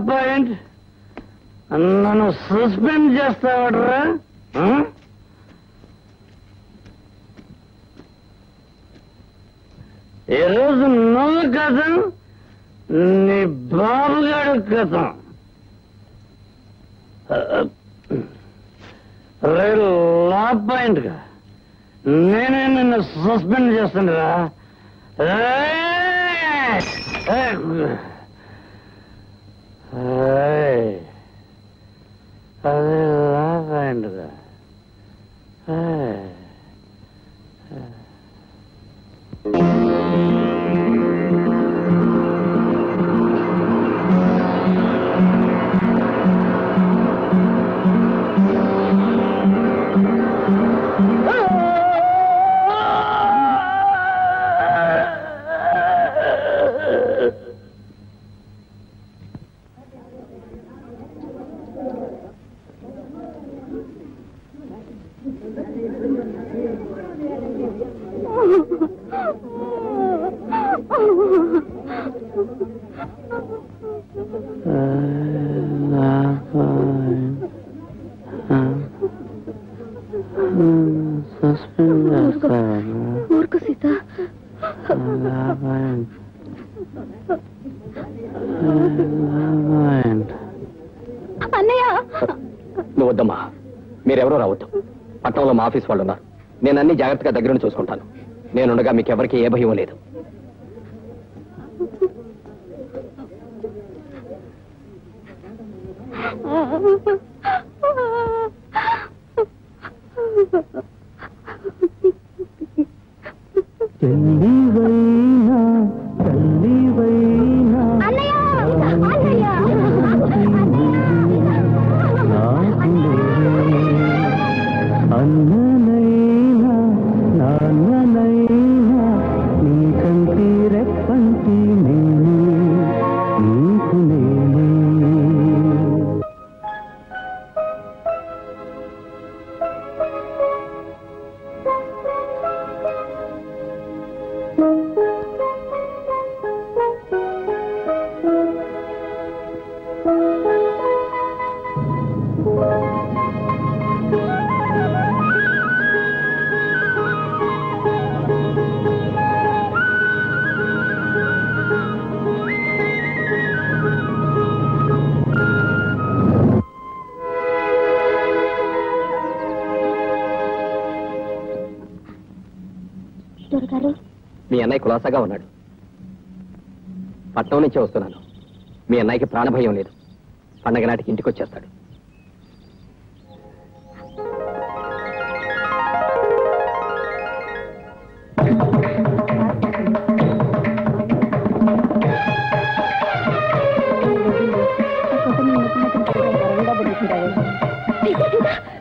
Point నన్ను suspend చేస్తావట్రా? ఈరోజు నువ్వు కథం, నీ బాబుగాడు కథం. లా పాయింట్ గా నేనే నిన్ను సస్పెండ్ చేస్తుండరా? అదే లా పాయింట్ గా నువ్వు వద్దమ్మా, మీరెవరో రావద్దు. పట్టణంలో మా ఆఫీస్ వాళ్ళు ఉన్నారు. నేను అన్ని జాగ్రత్తగా దగ్గరుండి చూసుకుంటాను. నేనుండగా మీకెవరికి ఏ భయం లేదు. మీ అన్నయ్య కులాసాగా ఉన్నాడు. పట్నం నుంచే వస్తున్నాను. మీ అన్నయ్యకి ప్రాణభయం లేదు. పండగ నాటికి ఇంటికి వచ్చేస్తాడు.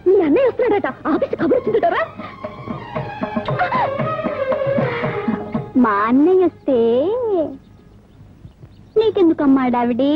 మీ అన్నయ్య వస్తున్నాడట. ఆఫీస్ కబురు వచ్చిందటరా? మా అన్నయ్య వస్తే నీకెందుకమ్మా డావిడి?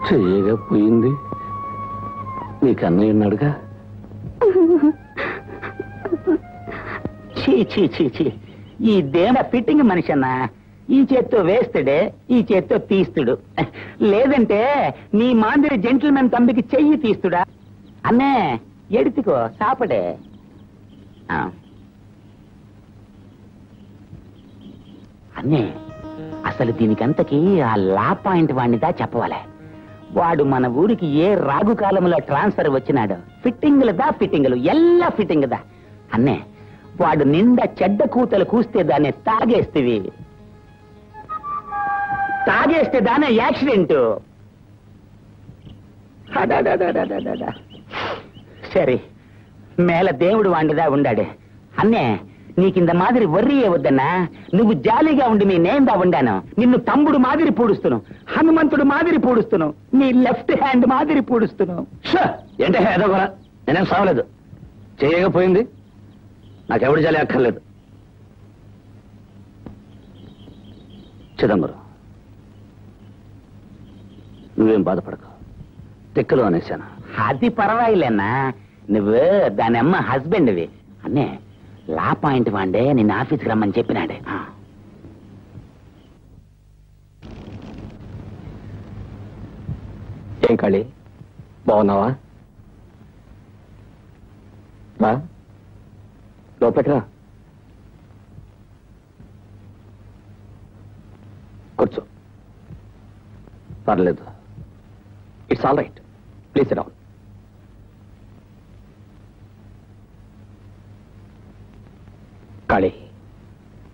చెయ్యగా పోయింది. నీకు అన్నయ్య ఉన్నాడుగా. చీ ఈ దేవ ఫిట్టింగ్ మనిషి అన్నా. ఈ చేత్తో వేస్తాడే, ఈ చేత్తో తీస్తుడు. లేదంటే నీ మాందిరి జెంటిల్మెన్ తంబికి చెయ్యి తీస్తుడా. అన్నే ఎడితికో సాపడే. అన్నే అసలు దీనికంతకి ఆ లా పాయింట్ వాణ్ణిదా చెప్పవాలే. వాడు మన ఊరికి ఏ రాగు కాలంలో ట్రాన్స్ఫర్ వచ్చినాడు. ఫిట్టింగులు ఎల్లా ఫిట్టింగ్ దా. అన్నే వాడు నిండా చెడ్డ కూతలు కూస్తే దాన్ని తాగేస్తే దానే యాక్సిడెంట్. సరే మేల దేవుడు వాండిదా ఉండాడు. అన్నే నీకింద మాదిరి వర్రియే వద్దన్నా. నువ్వు జాలీగా ఉండి మీ నేందా ఉండాను. నిన్ను తమ్ముడు మాదిరి పూడుస్తును, హనుమంతుడు మాదిరి పూడుస్తును, నీ లెఫ్ట్ హ్యాండ్ మాదిరి పూడుస్తును. ఏంటే ఏదో కూడా నేనేం సావలేదు. చేయకపోయింది నాకెవడు జాలి అక్కర్లేదు. చిదంబరం, నువ్వేం బాధపడకు. తిక్కలు అనేశాను. అది పర్వాలేనా. నువ్వు దాని అమ్మ హస్బెండ్వి. అన్నే లా పాయింట్ వాండే నిన్న ఆఫీస్కి రమ్మని చెప్పినాడే. ఏం కాళీ, బాగున్నావా? రా లోపలికి రా, కూర్చో. పర్లేదు. It's all right, please sit down. Kali,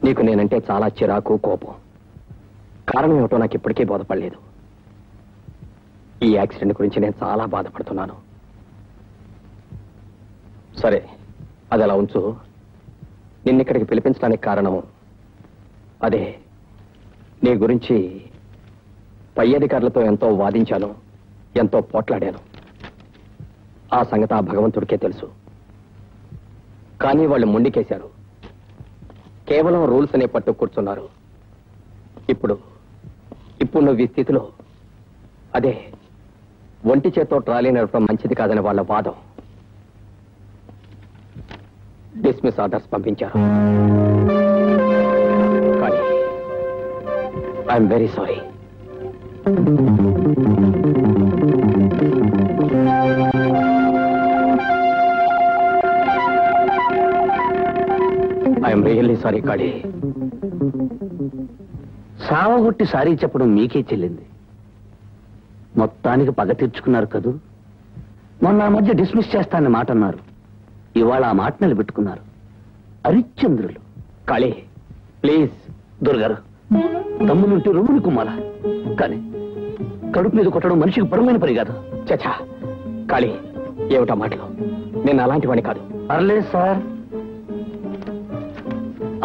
నీకు నేనంటే చాలా చిరాకు, కోపం. కారణం ఏమిటో నాకు ఇప్పటికీ బోధపడలేదు. ఈ యాక్సిడెంట్ గురించి నేను చాలా బాధపడుతున్నాను. సరే, అది అలా ఉంచు. నిన్నిక్కడికి పిలిపించడానికి కారణం అదే. నీ గురించి పై అధికారులతో ఎంతో వాదించాను, ఎంతో పోట్లాడాను. ఆ సంగతి ఆ భగవంతుడికే తెలుసు. కానీ వాళ్ళు మొండికేశారు. కేవలం రూల్స్ అనే పట్టు కూర్చున్నారు. ఇప్పుడు నువ్వు ఈ స్థితిలో అదే ఒంటి చేత్తో ట్రాలీ నడపడం మంచిది కాదని వాళ్ళ వాదం. డిస్మిస్ ఆర్డర్స్ పంపించారు. కానీ I'm very sorry. I'm really sorry Kali. సావగొట్టి సారీ చెప్పడం మీకే చెల్లింది. మొత్తానికి పగ తీర్చుకున్నారు కదూ. మొన్న మధ్య డిస్మిస్ చేస్తానని మాట అన్నారు. ఇవాళ ఆ మాట నిలబెట్టుకున్నారు. హరిశ్చంద్రులు. కాళీ ప్లీజ్. దుర్గారు, తమ్మునుంటే రొమ్ముని కుమ్మాలా, కానీ కడుపు మీద కొట్టడం మనిషికి పరమైన పని కాదు. చచ్చా కాళీ, ఏమిటా మాటలు? నేను అలాంటి వాడిని కాదు. పర్లేదు సార్,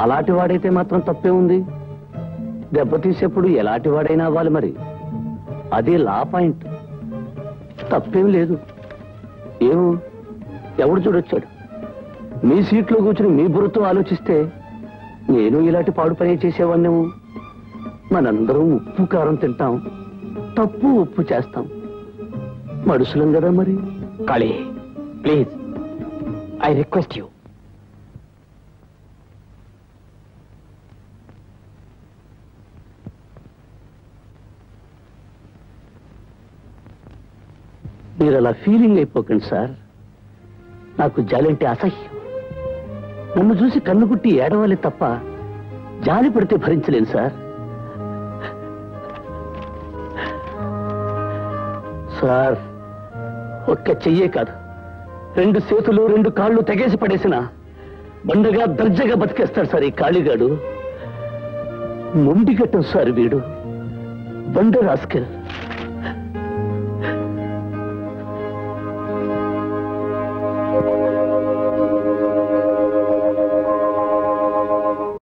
అలాంటి వాడైతే మాత్రం తప్పే ఉంది. దెబ్బతీసేప్పుడు ఎలాంటి వాడైనా అవ్వాలి మరి. అదే లా పాయింట్. తప్పేం లేదు. ఏమో ఎవడు చూడొచ్చాడు. మీ సీట్లో కూర్చుని మీ బుర్రతో ఆలోచిస్తే నేను ఇలాంటి పాడు పని చేసేవాడినేమో. మనందరం ఉప్పు కారం తింటాం, తప్పు ఉప్పు చేస్తాం. మనుషులం కదా మరి. కాళీ ప్లీజ్, ఐ రిక్వెస్ట్ యూ. మీరు అలా ఫీలింగ్ అయిపోకండి సార్. నాకు జాలంటే అసహ్యం. నన్ను చూసి కన్నుగుట్టి ఏడవాలి తప్ప జాలి పడితే భరించలేను సార్. సార్, ఒక్క చెయ్యే కాదు, 2 చేతులు 2 కాళ్ళు తెగేసి పడేసిన బండగా దర్జగా బతికేస్తాడు సార్ ఈ కాళీగాడు. మొండిగట్టం సార్ వీడు. బండ రాస్కెల్.